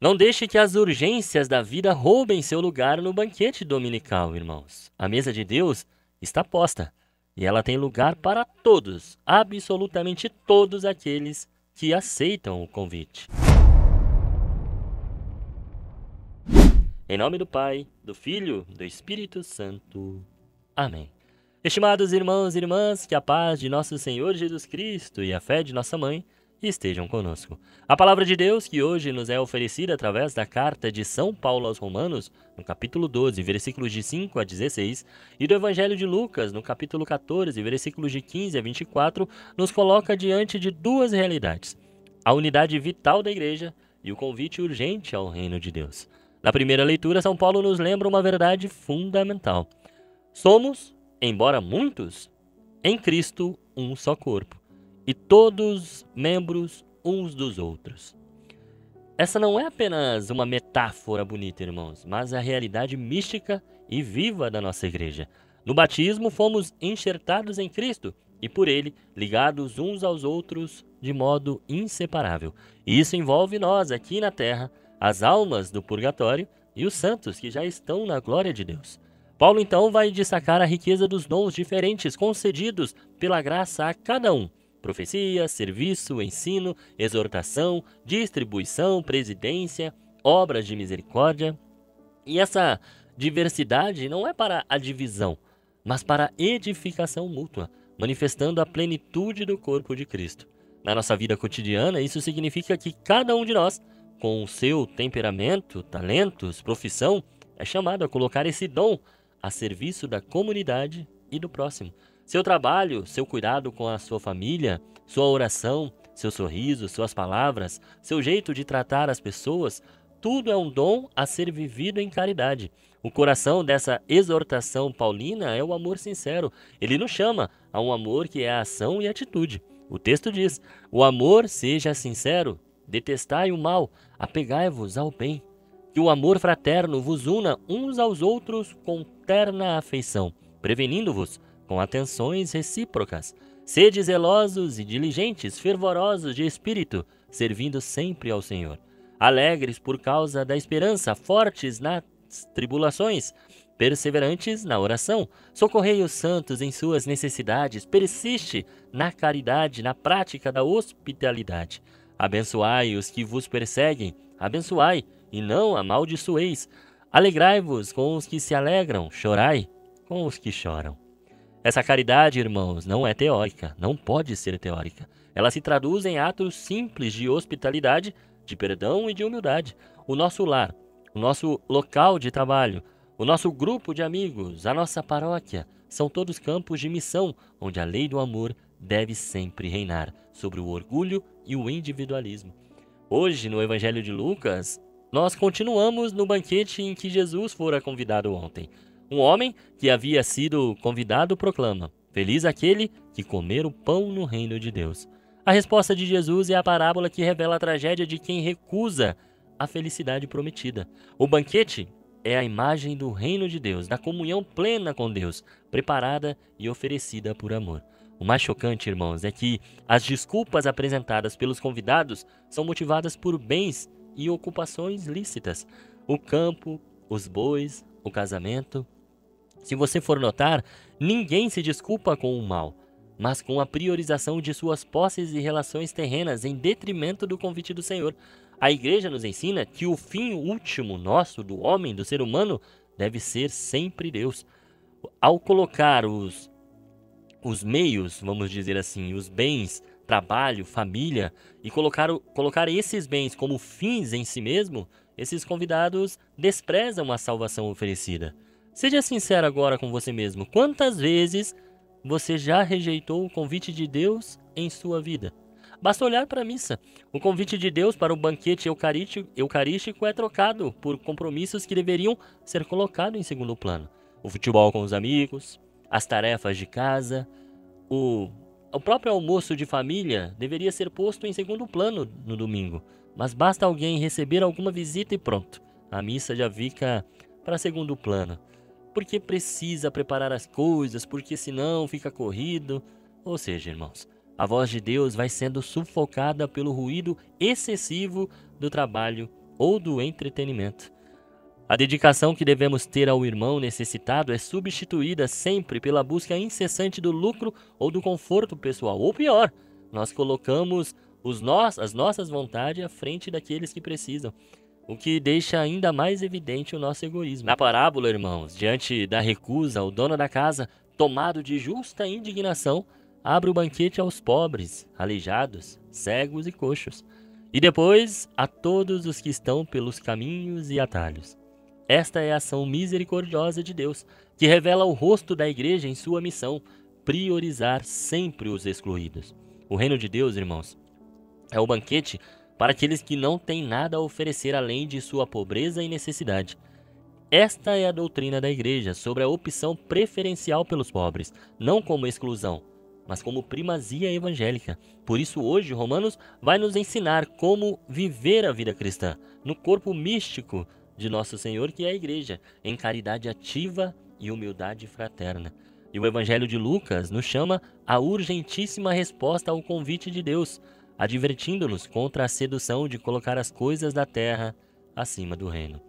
Não deixe que as urgências da vida roubem seu lugar no banquete dominical, irmãos. A mesa de Deus está posta e ela tem lugar para todos, absolutamente todos aqueles que aceitam o convite. Em nome do Pai, do Filho, do Espírito Santo. Amém. Estimados irmãos e irmãs, que a paz de nosso Senhor Jesus Cristo e a fé de nossa Mãe estejam conosco. A palavra de Deus que hoje nos é oferecida através da carta de São Paulo aos Romanos, no capítulo 12, versículos de 5 a 16, e do Evangelho de Lucas, no capítulo 14, versículos de 15 a 24, nos coloca diante de duas realidades: a unidade vital da igreja e o convite urgente ao reino de Deus. Na primeira leitura, São Paulo nos lembra uma verdade fundamental. Somos, embora muitos, em Cristo um só corpo, e todos membros uns dos outros. Essa não é apenas uma metáfora bonita, irmãos, mas a realidade mística e viva da nossa igreja. No batismo, fomos enxertados em Cristo e, por ele, ligados uns aos outros de modo inseparável. E isso envolve nós aqui na terra, as almas do purgatório e os santos que já estão na glória de Deus. Paulo, então, vai destacar a riqueza dos dons diferentes concedidos pela graça a cada um: profecia, serviço, ensino, exortação, distribuição, presidência, obras de misericórdia. E essa diversidade não é para a divisão, mas para a edificação mútua, manifestando a plenitude do corpo de Cristo. Na nossa vida cotidiana, isso significa que cada um de nós, com o seu temperamento, talentos, profissão, é chamado a colocar esse dom a serviço da comunidade e do próximo. Seu trabalho, seu cuidado com a sua família, sua oração, seu sorriso, suas palavras, seu jeito de tratar as pessoas, tudo é um dom a ser vivido em caridade. O coração dessa exortação paulina é o amor sincero. Ele nos chama a um amor que é ação e atitude. O texto diz: o amor seja sincero, detestai o mal, apegai-vos ao bem. Que o amor fraterno vos una uns aos outros com terna afeição, prevenindo-vos com atenções recíprocas. Sede zelosos e diligentes, fervorosos de espírito, servindo sempre ao Senhor. Alegres por causa da esperança, fortes nas tribulações, perseverantes na oração. Socorrei os santos em suas necessidades, persiste na caridade, na prática da hospitalidade. Abençoai os que vos perseguem, abençoai e não amaldiçoeis. Alegrai-vos com os que se alegram, chorai com os que choram. Essa caridade, irmãos, não é teórica, não pode ser teórica. Ela se traduz em atos simples de hospitalidade, de perdão e de humildade. O nosso lar, o nosso local de trabalho, o nosso grupo de amigos, a nossa paróquia, são todos campos de missão onde a lei do amor deve sempre reinar sobre o orgulho e o individualismo. Hoje, no Evangelho de Lucas, nós continuamos no banquete em que Jesus fora convidado ontem. Um homem que havia sido convidado proclama: feliz aquele que comer o pão no reino de Deus. A resposta de Jesus é a parábola que revela a tragédia de quem recusa a felicidade prometida. O banquete é a imagem do reino de Deus, da comunhão plena com Deus, preparada e oferecida por amor. O mais chocante, irmãos, é que as desculpas apresentadas pelos convidados são motivadas por bens e ocupações lícitas. O campo, os bois, o casamento. Se você for notar, ninguém se desculpa com o mal, mas com a priorização de suas posses e relações terrenas em detrimento do convite do Senhor. A igreja nos ensina que o fim último nosso, do homem, do ser humano, deve ser sempre Deus. Ao colocar os meios, vamos dizer assim, os bens, trabalho, família, e colocar esses bens como fins em si mesmo, esses convidados desprezam a salvação oferecida. Seja sincero agora com você mesmo. Quantas vezes você já rejeitou o convite de Deus em sua vida? Basta olhar para a missa. O convite de Deus para o banquete eucarístico é trocado por compromissos que deveriam ser colocados em segundo plano. O futebol com os amigos, as tarefas de casa, o próprio almoço de família deveria ser posto em segundo plano no domingo. Mas basta alguém receber alguma visita e pronto. A missa já fica para segundo plano. Porque precisa preparar as coisas, porque senão fica corrido. Ou seja, irmãos, a voz de Deus vai sendo sufocada pelo ruído excessivo do trabalho ou do entretenimento. A dedicação que devemos ter ao irmão necessitado é substituída sempre pela busca incessante do lucro ou do conforto pessoal. Ou pior, nós colocamos as nossas vontades à frente daqueles que precisam, o que deixa ainda mais evidente o nosso egoísmo. Na parábola, irmãos, diante da recusa, o dono da casa, tomado de justa indignação, abre o banquete aos pobres, aleijados, cegos e coxos, e depois a todos os que estão pelos caminhos e atalhos. Esta é a ação misericordiosa de Deus, que revela o rosto da igreja em sua missão, priorizar sempre os excluídos. O reino de Deus, irmãos, é o banquete para aqueles que não têm nada a oferecer além de sua pobreza e necessidade. Esta é a doutrina da igreja sobre a opção preferencial pelos pobres, não como exclusão, mas como primazia evangélica. Por isso hoje Romanos vai nos ensinar como viver a vida cristã, no corpo místico de nosso Senhor, que é a igreja, em caridade ativa e humildade fraterna. E o Evangelho de Lucas nos chama à urgentíssima resposta ao convite de Deus, advertindo-nos contra a sedução de colocar as coisas da terra acima do reino.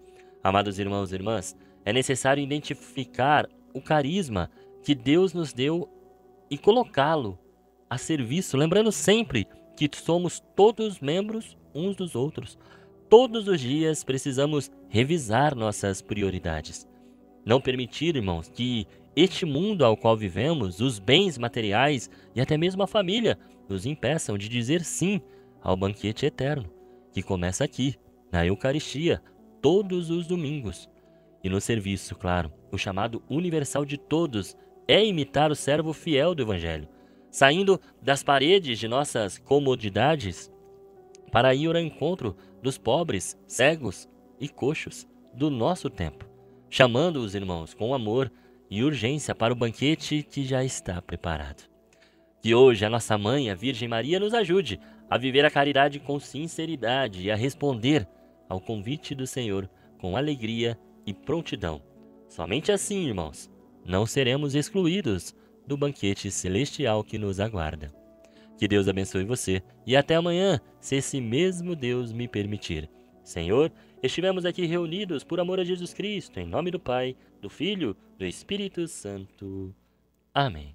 Amados irmãos e irmãs, é necessário identificar o carisma que Deus nos deu e colocá-lo a serviço, lembrando sempre que somos todos membros uns dos outros. Todos os dias precisamos revisar nossas prioridades. Não permitir, irmãos, que este mundo ao qual vivemos, os bens materiais e até mesmo a família, nos impeçam de dizer sim ao banquete eterno, que começa aqui, na Eucaristia, todos os domingos. E no serviço, claro, o chamado universal de todos é imitar o servo fiel do Evangelho, saindo das paredes de nossas comodidades para ir ao encontro dos pobres, cegos e coxos do nosso tempo, chamando os irmãos com amor e urgência para o banquete que já está preparado. Que hoje a nossa Mãe, a Virgem Maria, nos ajude a viver a caridade com sinceridade e a responder ao convite do Senhor com alegria e prontidão. Somente assim, irmãos, não seremos excluídos do banquete celestial que nos aguarda. Que Deus abençoe você e até amanhã, se esse mesmo Deus me permitir. Senhor, estivemos aqui reunidos por amor a Jesus Cristo, em nome do Pai, do Filho, do Espírito Santo. Amém.